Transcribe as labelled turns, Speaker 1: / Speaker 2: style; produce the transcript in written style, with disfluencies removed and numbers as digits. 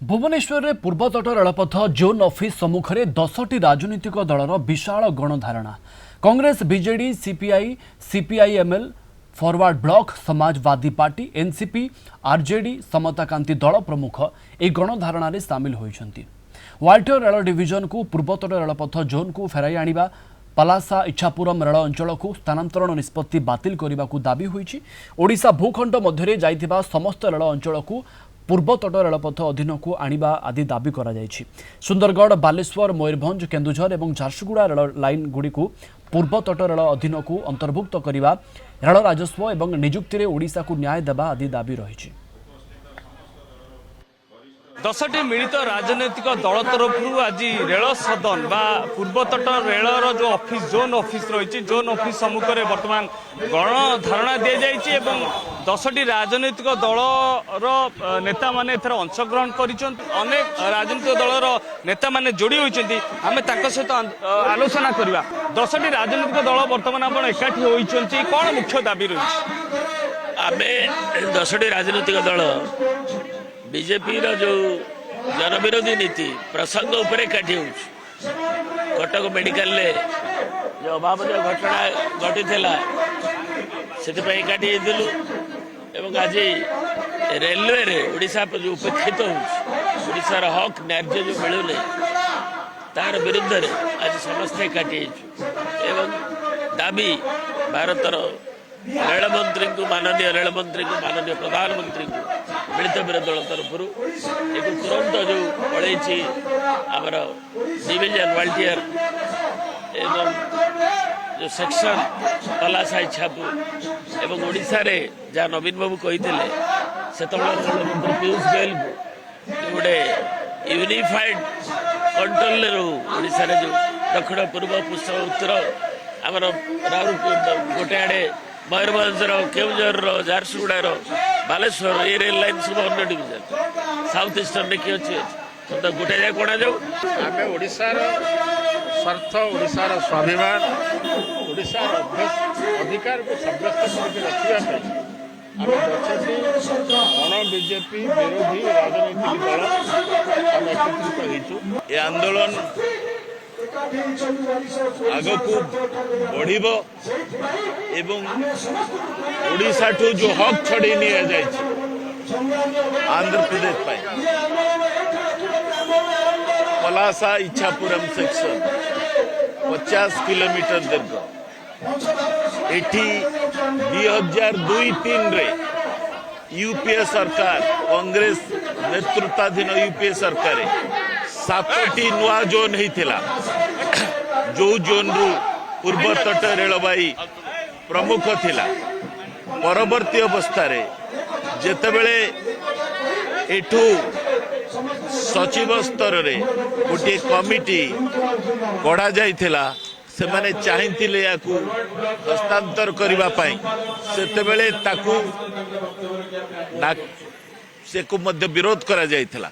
Speaker 1: भुवनेश्वर में पूर्वतट रेलपथ zone office सम्मुखें 10टी राजनीतिक दलर विशाल गणधारणा Congress BJD CPI CPIML forward bloc Samajwadi party NCP RJD Samata Kranti Dal प्रमुख ए गणधारणा सामिल होती। वाल्टियर रेल डिविजन को पूर्वतट रेलपथ जोन को फेराई आनिबा पलासा इच्छापुरम रेल अंचल को स्थानांतरण निष्पत्ति बातिल करने को दाबी होईछि। ओडिशा भूखंड मध्य जाइथिबा समस्त रेल अंचल को पूर्वतट रेलपथ अधीन को आनिबा आदि दाबी करा जायछि। सुंदरगढ़ बालेश्वर मयूरभंज केन्दुझर और झारसुगुड़ा रेल लाइन गुड़ी को पूर्वतट रेल अधीन को अंतर्भुक्त करने रेल राजस्व और निजुक्ति ओडिशा को न्याय देवा आदि दाबी रही।
Speaker 2: 10टी मिलित राजनैतिक दल तरफ आज रेल सदन बा पूर्वतट रेलर जो ऑफिस जोन ऑफिस रही जोन ऑफिस सम्मुख में बर्तमान गणधारणा दि जाइए। 10टी राजनैतिक दलर नेता माने एथर अंशग्रहण कर अनेक राजनीतिक दलर नेता माने जोड़ी होती आम सहित आलोचना करवा। 10टी राजनीतिक दल बर्तमान आप एकाठी होती कौन मुख्य दाबी रही?
Speaker 3: आम 10टी राजनीतिक दल बीजेपी जो जनविरोधी नीति प्रसंग उपर एकाठी हो कटक मेडिकल जो अभावन घटना घटी से एकाठी होलु। आज रेलवे रे ओडिशा जो उपेक्षित होशार हक न्याय जो मिलूनी तार विरुद्ध आज समस्ते एकाठी दाबी भारतर रेलमंत्री को माननीय रेलमंत्री को माननीय प्रधानमंत्री को मिलित विरोधी दल तरफ एक तुरंत जो पड़े आमर डिविजन वाल्टियर एवं जो सेक्शन पलासा इच्छापुर एवं ओडिशा रे जहाँ नवीन बाबू कही से रेलमंत्री पीयूष गोयल को गोटे यूनिफाइड कंट्रोल ओडिशा रे जो दक्षिण पूर्व पश्चिम उत्तर आमर गोटे आड़े मयूरभंज केउझर झारसुगुड़ार बालेश्वर ये रेल लाइन सब अन्य डिविजन साउथ ईस्टर्न किए अच्छे तो गोटे जाए कणा जाऊ
Speaker 4: आम ओडिशार स्वार्थ ओडिशार स्वाभिमान ओडिशार अधिकार को सब्यस्त करके रखापी आम 10टी बीजेपी विरोधी राजनैतिक दल आम एकत्रित होइछु। ये आंदोलन आग को बढ़ ओडिशा ठू जो हक छड़ी नि आंध्र प्रदेश पलासा इच्छापुरम सेक्शन 50 किलोमीटर दीर्घ एठी 2002-3 रे यूपीए सरकार कांग्रेस नेतृत्वाधीन यूपीए सरकार 7टी नुआ जोन होता जो जोन रु पूर्वतट रेलवाई प्रमुख थिला। परवर्ती अवस्था जेतेबेले एठू सचिव स्तर रे गोटे कमिटी गढ़ा जाइथिला से माने चाहिथिले याकू हस्तांतर करिबा पई सेतेबेले ताकू से को मध्य विरोध करा जाइथिला।